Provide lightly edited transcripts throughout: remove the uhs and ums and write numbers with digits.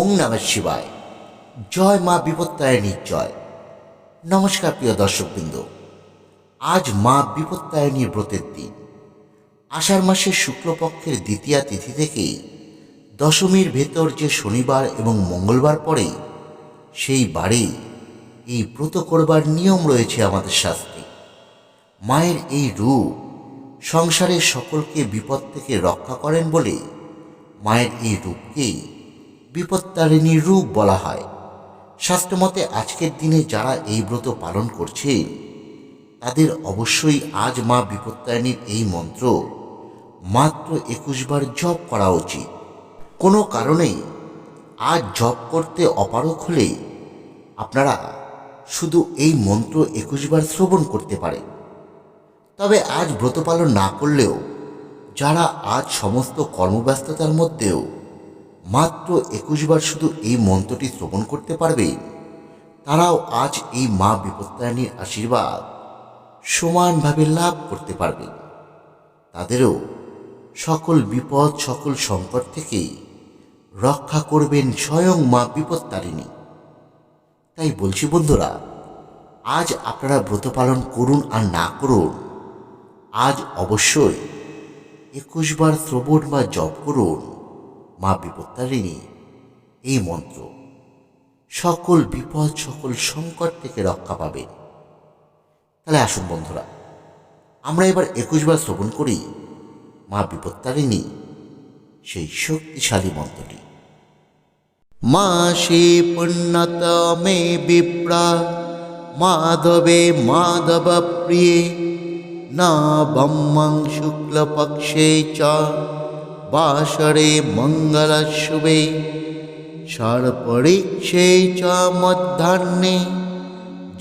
ওং নমঃ শিবায়। জয় মা বিপত্তারিণী জয়। নমস্কার প্রিয় দর্শকবৃন্দ, আজ মা বিপত্তারিণীর ব্রতের দিন। আষাঢ় মাসের শুক্লপক্ষের দ্বিতীয়া তিথি থেকেই দশমীর ভেতর যে শনিবার এবং মঙ্গলবার পড়ে, সেই বারেই এই ব্রত করবার নিয়ম রয়েছে আমাদের শাস্ত্রে। মায়ের এই রূপ সংসারের সকলকে বিপদ থেকে রক্ষা করেন বলে মায়ের এই রূপকেই বিপত্তারিণীর রূপ বলা হয়। শাস্ত্রমতে আজকের দিনে যারা এই ব্রত পালন করছেন তাদের অবশ্যই আজ মা বিপত্তারিণীর এই মন্ত্র মাত্র 21 বার জপ করা উচিত। কোনো কারণেই আজ জপ করতে অপারগ হলে আপনারা শুধু এই মন্ত্র 21 বার শ্রবণ করতে পারেন। তবে আজ ব্রত পালন না করলেও যারা আজ সমস্ত কর্মব্যস্ততার মধ্যেও মাত্র 21 বার শুধু এই মন্ত্রটি শ্রবণ করতে পারবে, তারাও আজ এই মা বিপত্তারিণীর আশীর্বাদ সমানভাবে লাভ করতে পারবে। তাদেরও সকল বিপদ সকল সংকট থেকে রক্ষা করবেন স্বয়ং মা বিপত্তারিণী। তাই বলছি বন্ধুরা, আজ আপনারা ব্রত পালন করুন আর না করুন, আজ অবশ্যই 21 বার শ্রবণ বা জপ করুন মা বিপত্তারিণী এই মন্ত্র। সকল বিপদ সকল সংকট থেকে রক্ষা পাবেন। তাহলে আসুন বন্ধুরা, আমরা এবার 21 বার শ্রবণ করি মা বিপত্তারিণী সেই শক্তিশালী মন্ত্রটি। মাসে পুণ্যতমে বিপ্রা মাধবে মাধব প্রিয়ে নবমং শুক্লপক্ষে চ বাসরে মঙ্গলশুভে ষড়পরিক্ষে চ মধ্যাহ্নে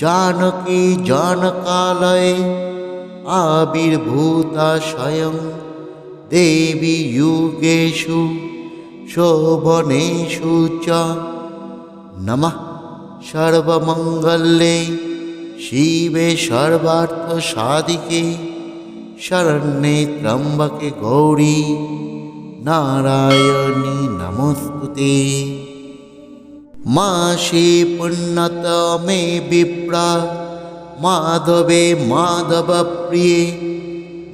জানকী জানকালয়ে আবির্ভূতা স্বয়ং দেবী যুগেষু শোভনেষু চ। নমঃ সর্বমঙ্গলে শিবে সর্বার্থ সাধিকে শরণ্যে ত্র্যম্বকে গৌরী নারায়ণী নমস্তুতে। মাসে পুণ্যতমে বিপ্রা মাধবে মাধব প্রিয়ে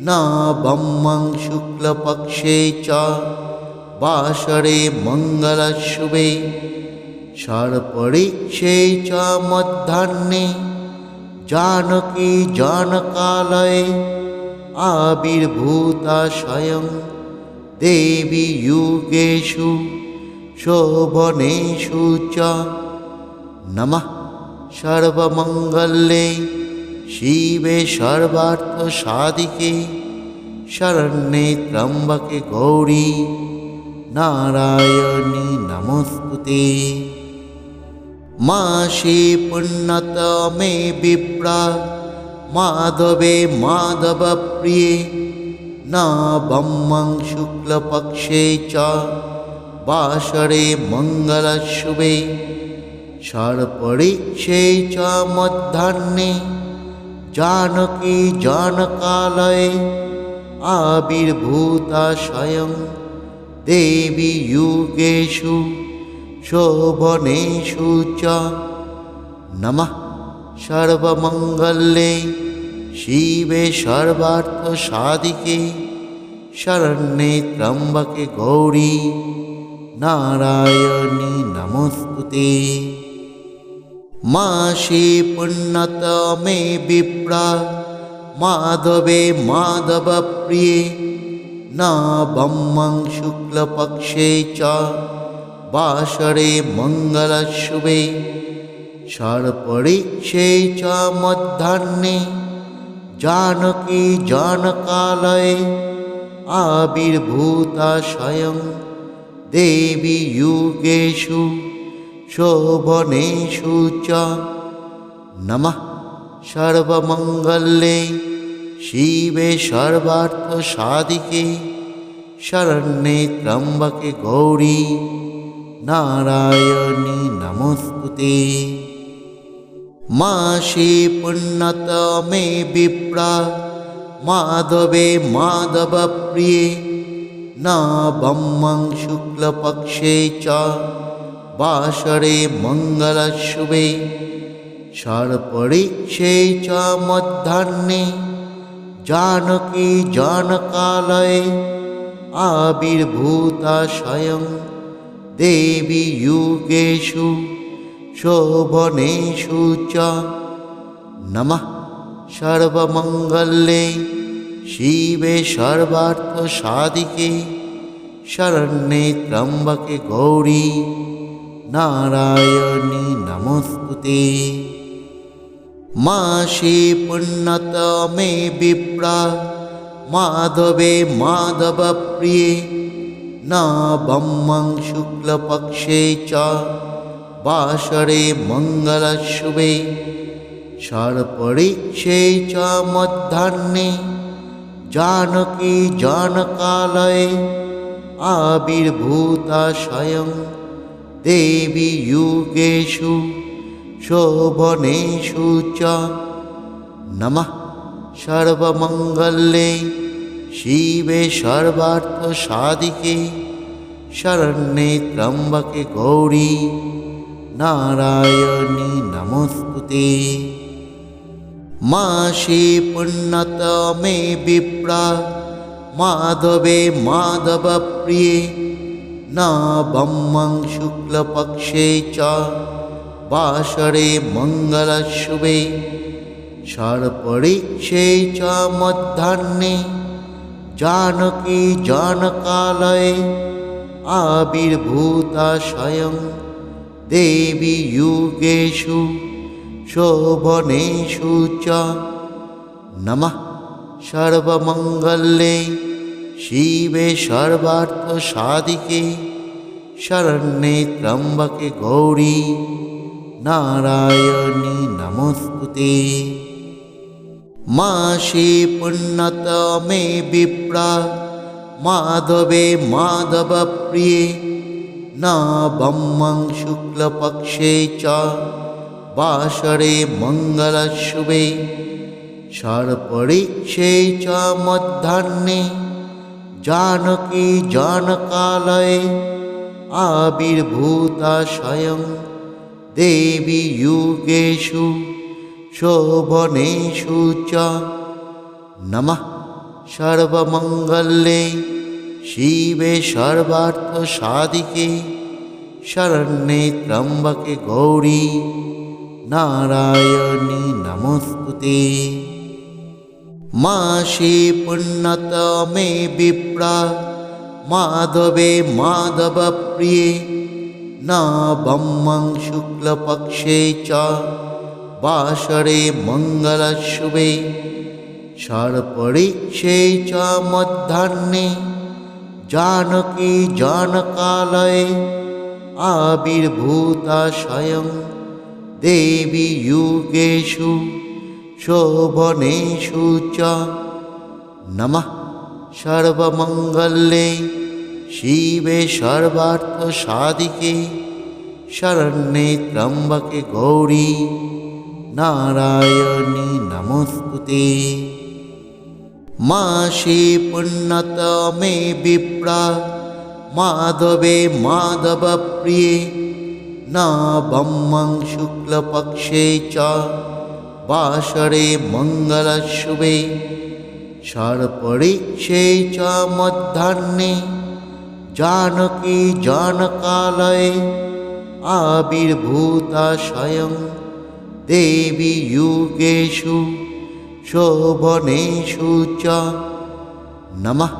নবমং শুক্লপক্ষে চ বাসরে মঙ্গলশুভে ষড়পরিক্ষে চ মধ্যাহ্নে জানকী জানকালয়ে আবির্ভূতা স্বয়ং দেবী যুগেষু শোভনেষু চ। নমঃ সর্বমঙ্গলে শিবে সর্বার্থ সাধিকে শরণ্যে ত্র্যম্বকে গৌরী নারায়ণী নমস্তুতে। মাসে পুণ্যতমে বিপ্রা মাধবে মাধব প্রিয়ে নবমং শুক্লপক্ষে চ বাসরে মঙ্গলশুভে ষড়পরিক্ষে চ মধ্যাহ্নে জানকী জানকালয়ে আবির্ভূতা স্বয়ং দেবী যুগেষু শোভনেষু চ। নমঃ সর্বমঙ্গলে শিবে সর্বার্থ সাধিকে শরণ্যে ত্র্যম্বকে গৌরী নারায়ণী নমস্তুতে। মাসে পুণ্যতমে বিপ্রা মাধবে মাধব প্রিয়ে নবমং শুক্লপক্ষে চ বাসরে মঙ্গলশুভে ষড়পরিক্ষে চ মধ্যাহ্নে জানকী জানকালয়ে আবির্ভূতা স্বয়ং দেবী যুগেষু শোভনেষু চ। নমঃ সর্বমঙ্গলে শিবে সর্বার্থ সাধিকে শরণ্যে ত্র্যম্বকে গৌরী নারায়ণী নমস্তুতে। মাসে পুণ্যতমে বিপ্রা মাধবে মাধব প্রিয়ে নবমং শুক্লপক্ষে চ वासरे मङ्गलशुभे सर्परीक्षे च मध्याह्ने जानकी जानकालये आविर्भूता स्वयं देवी युगेषु शोभनेषु च नमः सर्वमङ्गले शिवे सर्वार्थसाधिके शरण्ये त्र्यम्बके गौरी नारायणी नमोस्तुते। मासे पुण्यतमे विप्रा माधवे माधवप्रिये नवमं शुक्लपक्षे च वासरे मङ्गलशुभे सर्परीक्षे च मध्याह्ने जानकी जानकालये आविर्भूता स्वयं देवी युगेषु शोभनेषु च नमः सर्वमङ्गले शिवे सर्वार्थसाधिके शरण्ये त्र्यम्बके गौरी नारायणी नमोस्तुते। मासे पुण्यतमे विप्रा माधवे माधवप्रिये नवमं शुक्लपक्षे च वासरे मङ्गलशुभे सर्परीक्षे च मध्याह्ने जानकी जानकालये आविर्भूता स्वयं देवी युगेषु शोभनेषु च नमः सर्वमङ्गले शिवे सर्वार्थसाधिके शरण्ये त्र्यम्बके गौरी नारायणी नमोस्तुते। मासे पुण्यतमे विप्रा माधवे माधवप्रिये नवमं शुक्लपक्षे च वासरे मङ्गलशुभे सर्परीक्षे च मध्याह्ने जानकी जानकालये आविर्भूता स्वयं देवी युगेषु शोभनेषु च नमः सर्वमङ्गले शिवे सर्वार्थसाधिके शरण्ये त्र्यम्बके गौरी नारायणी नमोस्तुते। मासे पुण्यतमे विप्रा माधवे माधवप्रिये नवमं शुक्लपक्षे च वासरे मङ्गलशुभे सर्परीक्षे च मध्याह्ने जानकी जानकालये आविर्भूता स्वयं देवी युगेषु शोभनेषु च नमः सर्वमङ्गले शिवे सर्वार्थसाधिके शरण्ये त्र्यम्बके गौरी नारायणी नमोस्तुते। मासे पुण्यतमे विप्रा माधवे माधवप्रिये नवमं शुक्लपक्षे च वासरे मङ्गलशुभे सर्परीक्षे च मध्याह्ने जानकी जानकालये आविर्भूता स्वयं देवी युगेषु शोभनेषु च नमः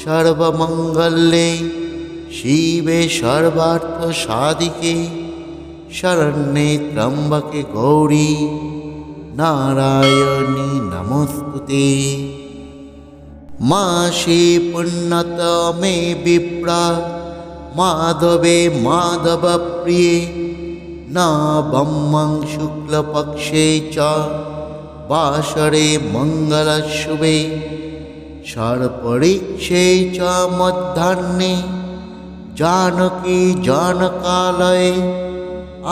सर्वमङ्गले शिवे सर्वार्थसाधिके शरण्ये त्र्यम्बके गौरी नारायणी नमोस्तुते। मासे पुण्यतमे विप्रा माधवे माधवप्रिये नवमं शुक्लपक्षे च वासरे मङ्गलशुभे सर्परीक्षे च मध्याह्ने जानकी जानकालये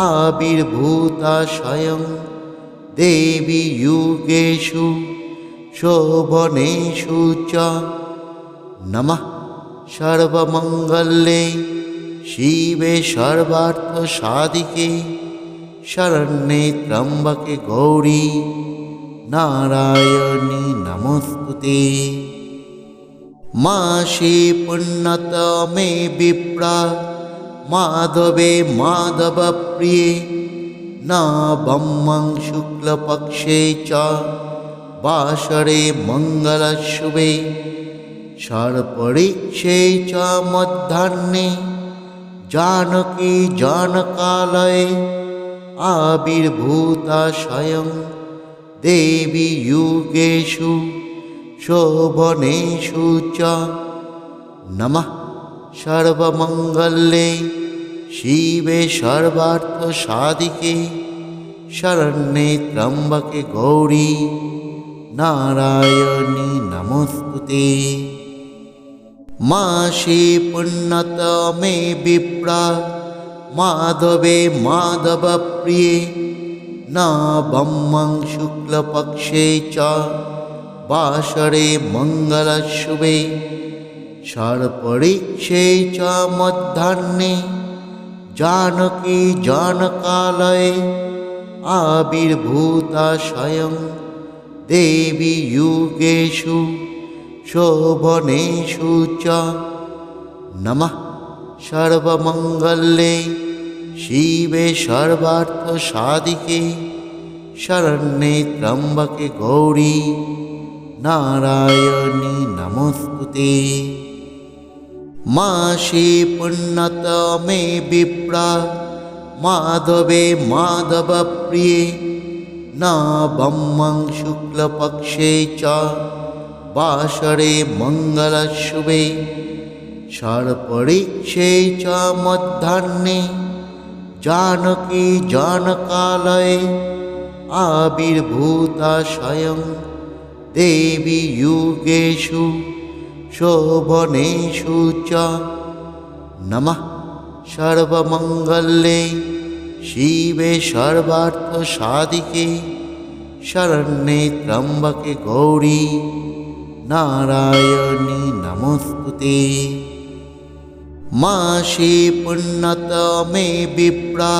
आविर्भूता स्वयं देवी युगेषु शोभनेषु च नमः सर्वमङ्गले শিবে সর্বার্থ সাধিকে শরণ্যে ত্র্যম্বকে গৌরী নারায়ণী নমস্তুতে। মাসে পুণ্যতমে বিপ্রা মাধবে মাধব প্রিয়ে নবমং শুক্লপক্ষে চ বাসরে মঙ্গলশুভে ষড়পরিক্ষে চ মধ্যাহ্নে जानकी जानकालये आविर्भूता स्वयं देवी युगेषु शोभनेषु च। नमः सर्वमङ्गल्ये शिवे सर्वार्थसाधिके शरण्ये त्र्यम्बके गौरी नारायणी नमोस्तुते। मासे पुण्यतमे विप्रा माधवे माधव प्रिये नवमं शुक्लपक्षे च वासरे मङ्गलशुभे षड्परिक्षे च मध्याह्ने जानकी जानकालये आविर्भूता स्वयं देवी युगेषु शोभनेषु च। नमः सर्वमङ्गल्ये शिवे सर्वार्थसाधिके शरण्ये त्र्यम्बके गौरी नारायणी नमोस्तुते। मासे पुण्यतमे विप्रा माधवे माधव प्रिये नवमं शुक्लपक्षे च वासरे मङ्गलशुभे षड्परिक्षे च मध्याह्ने जानकी जानकालये आविर्भूता स्वयं देवी युगेषु शोभनेषु च। नमः सर्वमङ्गल्ये शिवे सर्वार्थसाधिके शरण्ये त्र्यम्बके गौरी नारायणी नमोस्तुते। मासे पुण्यतमे विप्रा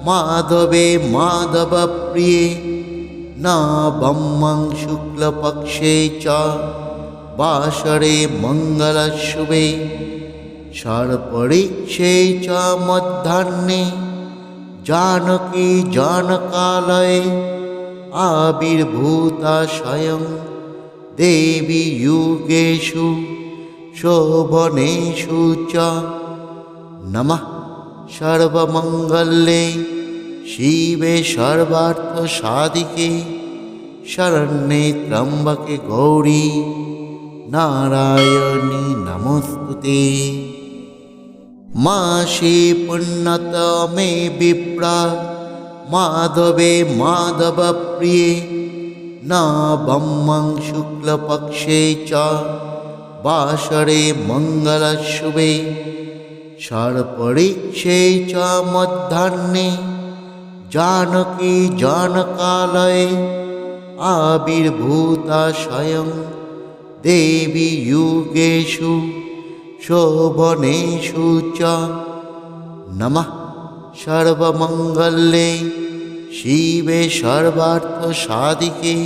माधवे माधव प्रिये नवमं शुक्लपक्षे च वासरे मङ्गलशुभे षड्परिक्षे च मध्याह्ने जानकी जानकालये आविर्भूता स्वयं देवी युगेषु शोभनेषु च। नमः सर्वमङ्गल्ये शिवे सर्वार्थसाधिके शरण्ये त्र्यम्बके गौरी नारायणी नमोस्तुते। मासे पुण्यतमे विप्रा माधवे माधव प्रिये नवमं शुक्लपक्षे च वासरे मङ्गलशुभे षड्परिक्षे च मध्याह्ने जानकी जानकालये आविर्भूता स्वयं देवी युगेषु शोभनेषु च। नमः सर्वमङ्गल्ये शिवे सर्वार्थसाधिके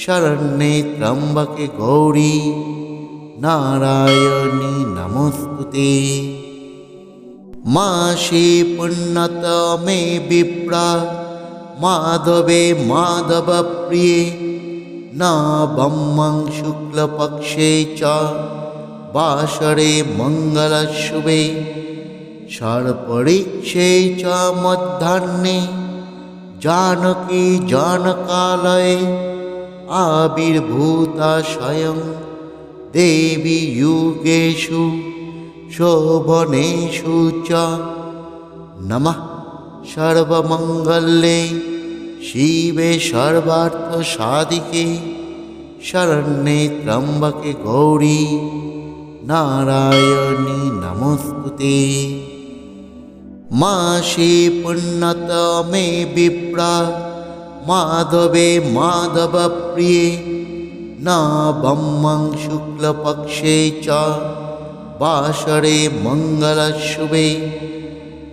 शरण्ये त्र्यम्बके गौरी नारायणी नमोस्तुते। मासे पुण्यतमे विप्रा माधवे माधव प्रिये नवमं शुक्लपक्षे च वासरे मङ्गलशुभे षड्परिक्षे च मध्याह्ने जानकी जानकालये आविर्भूता स्वयं देवी युगेषु शोभनेषु च। नमः सर्वमङ्गल्ये शिवे सर्वार्थसाधिके शरण्ये त्र्यम्बके गौरी नारायणी नमोस्तुते। मासे पुण्यतमे विप्रा माधवे माधव प्रिये नवमं शुक्लपक्षे च वासरे मङ्गलशुभे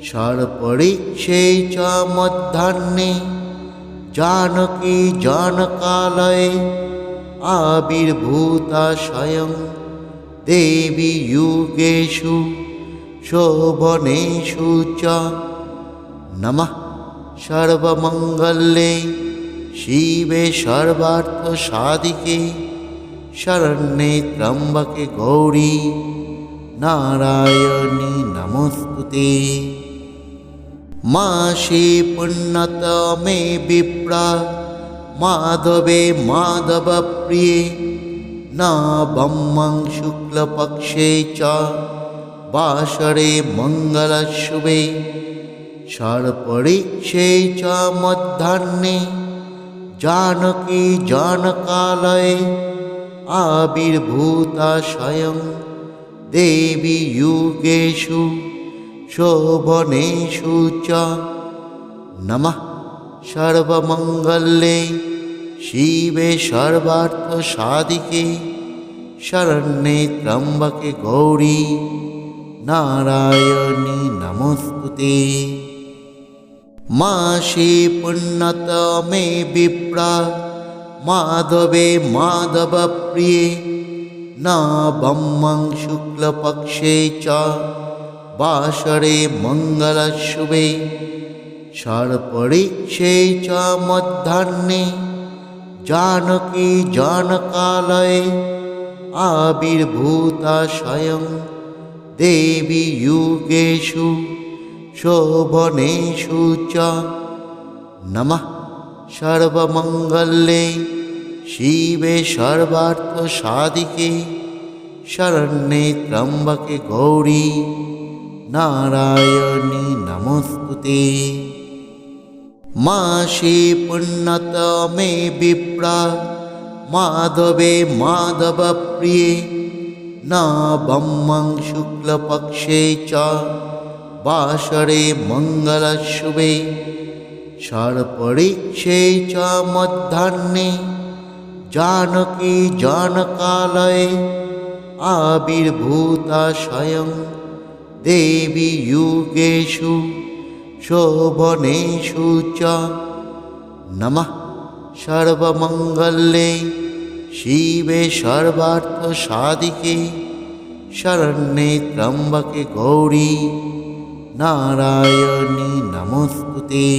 षड्परीक्षे च मध्याह्ने जानकी जानकालये आविर्भूता स्वयं देवी युगेषु शोभनेषु च। नमः सर्वमङ्गले शिवे सर्वार्थसाधिके शरण्ये त्र्यम्बके गौरी नारायणी नमोस्तुते। मासे पुण्यतमे विप्रा माधवे माधवप्रिये नवमं शुक्लपक्षे च वासरे मङ्गलशुभे षड्परीक्षे च मध्याह्ने जानकी जानकालये आविर्भूता स्वयं देवी युगेषु शोभनेषु च। नमः सर्वमङ्गले शिवे सर्वार्थसाधिके शरण्ये त्र्यम्बके गौरी नारायणी नमोस्तुते। मासे पुण्यतमे विप्रा माधवे माधवप्रिये नवमं शुक्लपक्षे च वासरे मङ्गलशुभे षड्परीक्षे च मध्याह्ने जानकी जानकालये आविर्भूता स्वयं देवी युगेषु शोभनेषु च। नमः सर्वमङ्गले शिवे सर्वार्थसाधिके शरण्ये त्र्यम्बके गौरी नारायणी नमोस्तुते। मासे पुण्यतमे विप्रा माधवे माधवप्रिये नवमं शुक्लपक्षे च वासरे मङ्गलशुभे षड्परीक्षे च मध्याह्ने जानकी जानकालये आविर्भूता स्वयं देवी युगेषु शोभनेषु च। नमः सर्वमङ्गले शिवे सर्वार्थसाधिके शरण्ये त्र्यम्बके गौरी नारायणी नमोस्तुते।